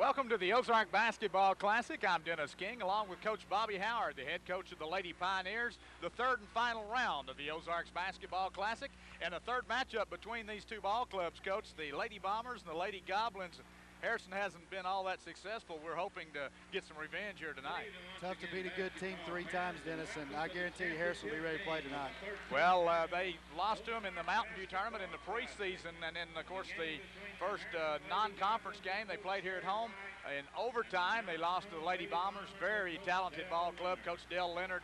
Welcome to the Ozark Basketball Classic. I'm Dennis King along with Coach Bobby Howard, the head coach of the Lady Pioneers. The third and final round of the Ozarks Basketball Classic and a third matchup between these two ball clubs, Coach, the Lady Bombers and the Lady Goblins. Harrison hasn't been all that successful. We're hoping to get some revenge here tonight. Tough to beat a good team 3 times, Dennis, and I guarantee you Harrison will be ready to play tonight. Well, they lost to them in the Mountain View tournament in the preseason, and then, of course, the first non-conference game they played here at home. In overtime, they lost to the Lady Bombers. Very talented ball club. Coach Dale Leonard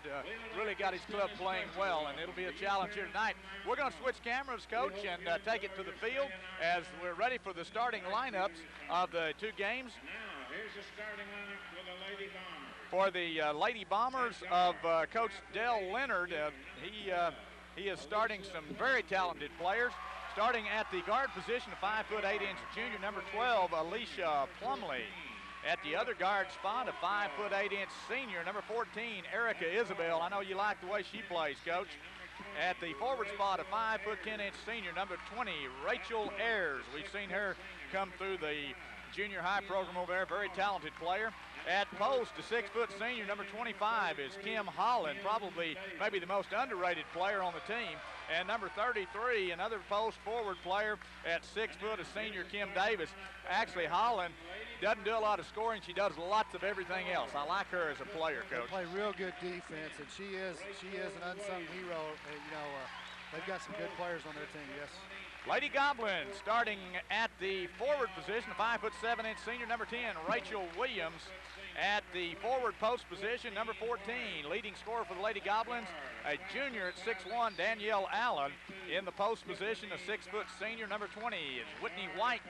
really got his club playing well, and it'll be a challenge here tonight. We're going to switch cameras, Coach, and take it to the field as we're ready for the starting lineups of the two games. Now, here's the starting lineup for the Lady Bombers. For the Lady Bombers of Coach Dale Leonard, he is starting some very talented players. Starting at the guard position, a 5'8" junior, number 12, Alicia Plumley. At the other guard spot, a 5'8" senior, number 14, Erica Isabel. I know you like the way she plays, Coach. At the forward spot, a 5'10" senior, number 20, Rachel Ayers. We've seen her come through the junior high program over there, very talented player. At post, a 6' senior, number 25, is Kim Holland, probably maybe the most underrated player on the team. And number 33, another post forward player at 6 foot, a senior, Kim Davis. Actually, Holland doesn't do a lot of scoring. She does lots of everything else. I like her as a player, Coach. They play real good defense, and she is an unsung hero. They've got some good players on their team, yes. Lady Goblins starting at the forward position, a 5'7" senior, number 10, Rachel Williams. At the forward post position, number 14, leading scorer for the Lady Goblins, a junior at 6'1", Danielle Allen. In the post position, a 6' senior, number 20, is Whitney White.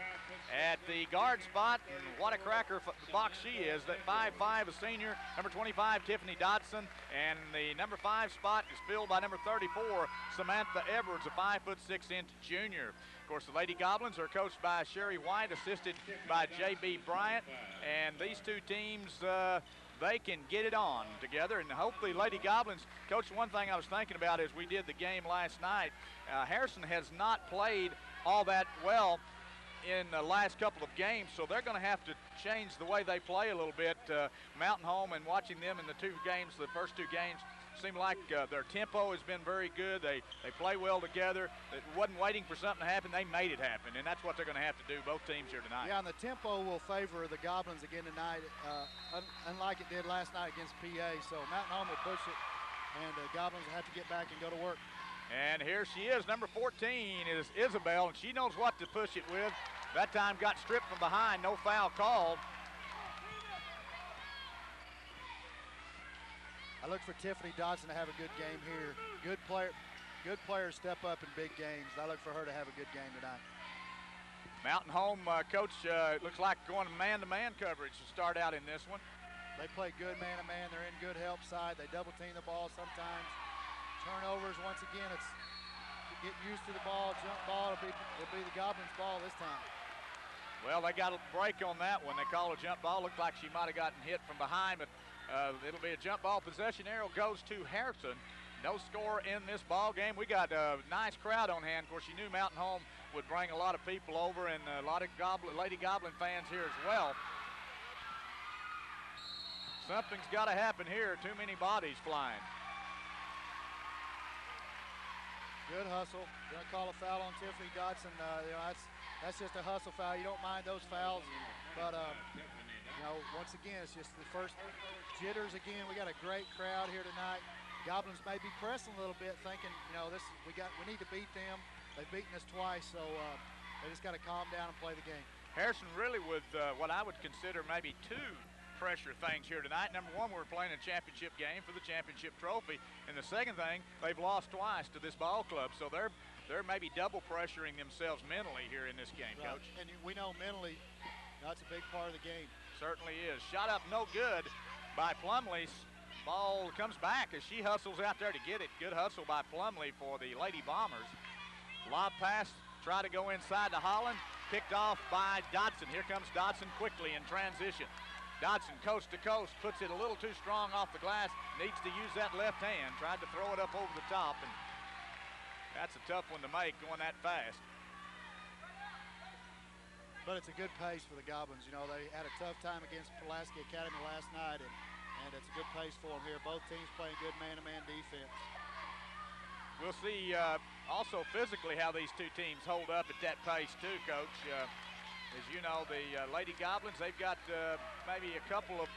At the guard spot, and what a cracker box she is, that 5'5", a senior, number 25, Tiffany Dodson. And the number 5 spot is filled by number 34, Samantha Edwards, a 5'6" junior. Of course, the Lady Goblins are coached by Sherry White, assisted by J.B. Bryant. And these two teams, they can get it on together. And hopefully Lady Goblins, Coach, one thing I was thinking about as we did the game last night, Harrison has not played all that well in the last couple of games, so they're going to have to change the way they play a little bit. Mountain Home and watching them in the two games, the first two games, seem like their tempo has been very good. They play well together. It wasn't waiting for something to happen. They made it happen, and that's what they're going to have to do, both teams here tonight. Yeah, and the tempo will favor the Goblins again tonight, unlike it did last night against PA. So Mountain Home will push it, and the Goblins will have to get back and go to work. And here she is, number 14 is Isabel, and she knows what to push it with. That time got stripped from behind, no foul called. I look for Tiffany Dodson to have a good game here. Good players step up in big games. I look for her to have a good game tonight. Mountain Home, Coach, looks like going man-to-man coverage to start out in this one. They play good man-to-man. They're in good help side. They double-team the ball sometimes. Turnovers, once again, it's get used to the ball, jump ball. It'll be the Goblins' ball this time. Well, they got a break on that one. They call a jump ball. Looked like she might have gotten hit from behind, but it'll be a jump ball. Possession arrow goes to Harrison. No score in this ball game. We got a nice crowd on hand. Of course, you knew Mountain Home would bring a lot of people over, and a lot of Lady Goblin fans here as well. Something's got to happen here. Too many bodies flying. Good hustle. Gonna call a foul on Tiffany Dodson. That's just a hustle foul. You don't mind those fouls, but once again, it's just the first jitters again. We got a great crowd here tonight. Goblins may be pressing a little bit, thinking, we need to beat them. They've beaten us twice, so they just got to calm down and play the game. Harrison really with what I would consider maybe two pressure things here tonight. Number one, we're playing a championship game for the championship trophy, and the second thing, they've lost twice to this ball club, so they're maybe double pressuring themselves mentally here in this game, right. Coach. And we know mentally that's a big part of the game. Certainly is. Shot up no good by Plumley. Ball comes back as she hustles out there to get it. Good hustle by Plumley for the Lady Bombers. Lob pass, try to go inside to Holland. Picked off by Dodson. Here comes Dodson quickly in transition. Dodson coast to coast, puts it a little too strong off the glass, needs to use that left hand, tried to throw it up over the top, and that's a tough one to make going that fast. but it's a good pace for the Goblins. You know, they had a tough time against Pulaski Academy last night, and it's a good pace for them here. Both teams playing good man-to-man defense. We'll see also physically how these two teams hold up at that pace too, Coach. As you know, the Lady Goblins, they've got maybe a couple of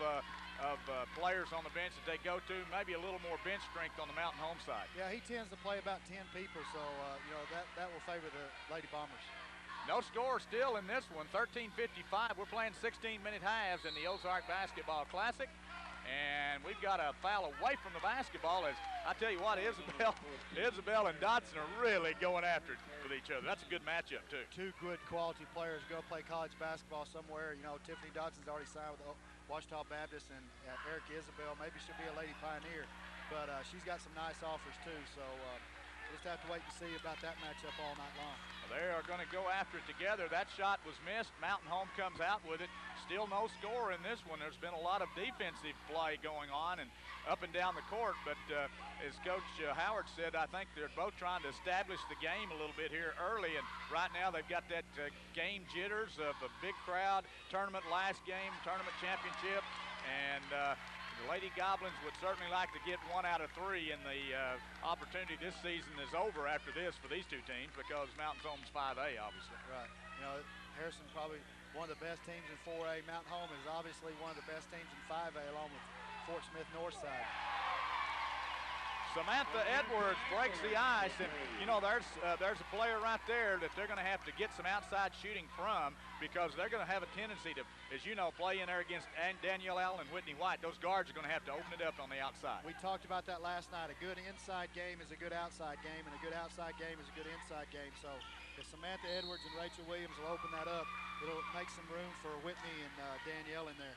players on the bench that they go to, maybe a little more bench strength on the Mountain Home side. Yeah, he tends to play about 10 people, so you know that will favor the Lady Bombers. No score still in this one, 13:55. We're playing 16-minute halves in the Ozark Basketball Classic. And we've got a foul away from the basketball. As I tell you what, Isabel and Dotson are really going after it with each other. That's a good matchup, too. Two good quality players go play college basketball somewhere. You know, Tiffany Dotson's already signed with Ouachita Baptist, and Erica Isabel, maybe she'll be a Lady Pioneer. But she's got some nice offers, too. So we'll just have to wait and see about that matchup all night long. Well, they are going to go after it together. That shot was missed. Mountain Home comes out with it. Still no score in this one. There's been a lot of defensive play going on and up and down the court, but as Coach Howard said, I think they're both trying to establish the game a little bit here early, and right now they've got that game jitters of a big crowd, tournament last game, tournament championship, and the Lady Goblins would certainly like to get 1 out of 3, and the opportunity this season is over after this for these two teams because Mountain Home's 5A, obviously. Right. You know, Harrison probably one of the best teams in 4A. Mountain Home is obviously one of the best teams in 5A, along with Fort Smith Northside. Samantha Edwards breaks the ice, and you know there's a player right there that they're going to have to get some outside shooting from because they're going to have a tendency to, as you know, play in there against Danielle Allen and Whitney White. Those guards are going to have to open it up on the outside. We talked about that last night. A good inside game is a good outside game, and a good outside game is a good inside game. So if Samantha Edwards and Rachel Williams will open that up, it'll make some room for Whitney and Danielle in there.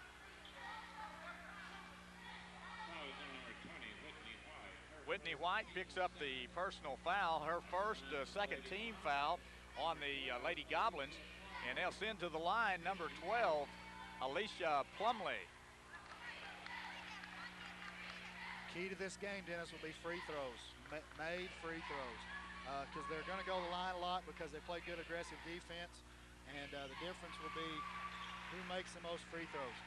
Whitney White picks up the personal foul, her first second team foul on the Lady Goblins, and they'll send to the line number 12, Alicia Plumley. Key to this game, Dennis, will be free throws, made free throws, because they're going to go to the line a lot because they play good aggressive defense, and the difference will be who makes the most free throws.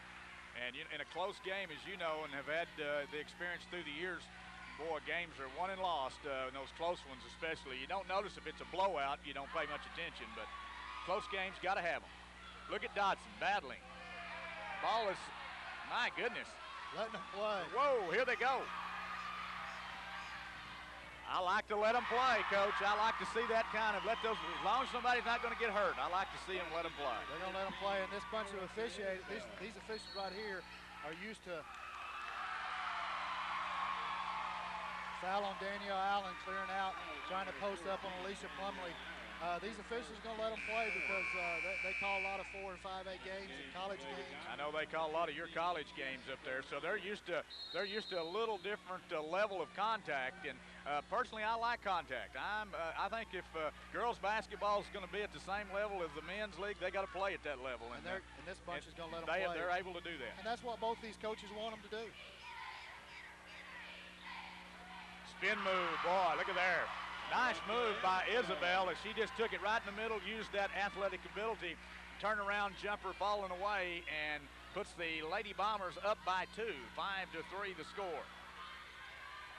And in a close game, as you know, and have had the experience through the years, boy, games are won and lost, in those close ones especially. You don't notice if it's a blowout, you don't pay much attention, but close games, got to have them. Look at Dotson battling. Ball is, my goodness. Letting them play. Whoa, here they go. I like to let them play, Coach. I like to see that kind of, as long as somebody's not going to get hurt, I like to see them let them play. They're going to let them play, and this bunch of officiators, these officials right here are used to foul on Danielle Allen, clearing out, trying to post up on Alicia Plumley. These officials are going to let them play because they call a lot of 4 and 5A games and college games. I know they call a lot of your college games up there, so they're used to a little different level of contact. And personally, I like contact. I think if girls basketball is going to be at the same level as the men's league, they got to play at that level. And this bunch is going to let them play. They're able to do that. And that's what both these coaches want them to do. Spin move, boy, look at there. Nice move by Isabel as she just took it right in the middle, used that athletic ability, turnaround jumper falling away, and puts the Lady Bombers up by 2, 5-3 the score.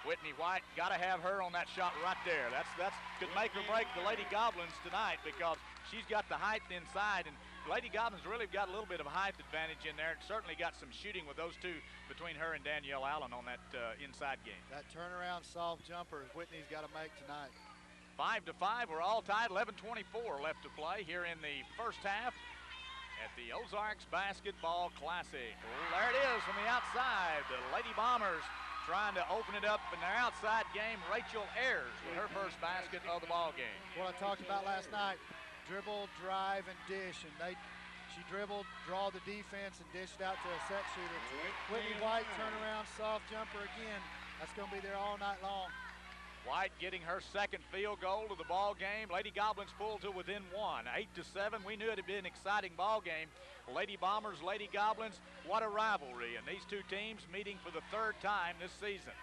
Whitney White, got to have her on that shot right there. That's could make or break the Lady Goblins tonight because she's got the height inside, and Lady Goblins really got a little bit of a height advantage in there, and certainly got some shooting with those two between her and Danielle Allen on that inside game. That turnaround soft jumper Whitney's got to make tonight. 5-5, we're all tied, 11:24 left to play here in the first half at the Ozarks Basketball Classic. Well, there it is from the outside. The Lady Bombers trying to open it up in their outside game. Rachel Ayers with her first basket of the ball game. What I talked about last night. Dribble, drive, and dish, and she dribbled, draw the defense, and dished out to a set shooter. Whitney White, turnaround, soft jumper again. That's going to be there all night long. White getting her second field goal of the ball game. Lady Goblins pulled to within 1, 8-7. We knew it had been an exciting ball game. Lady Bombers, Lady Goblins, what a rivalry. And these two teams meeting for the 3rd time this season.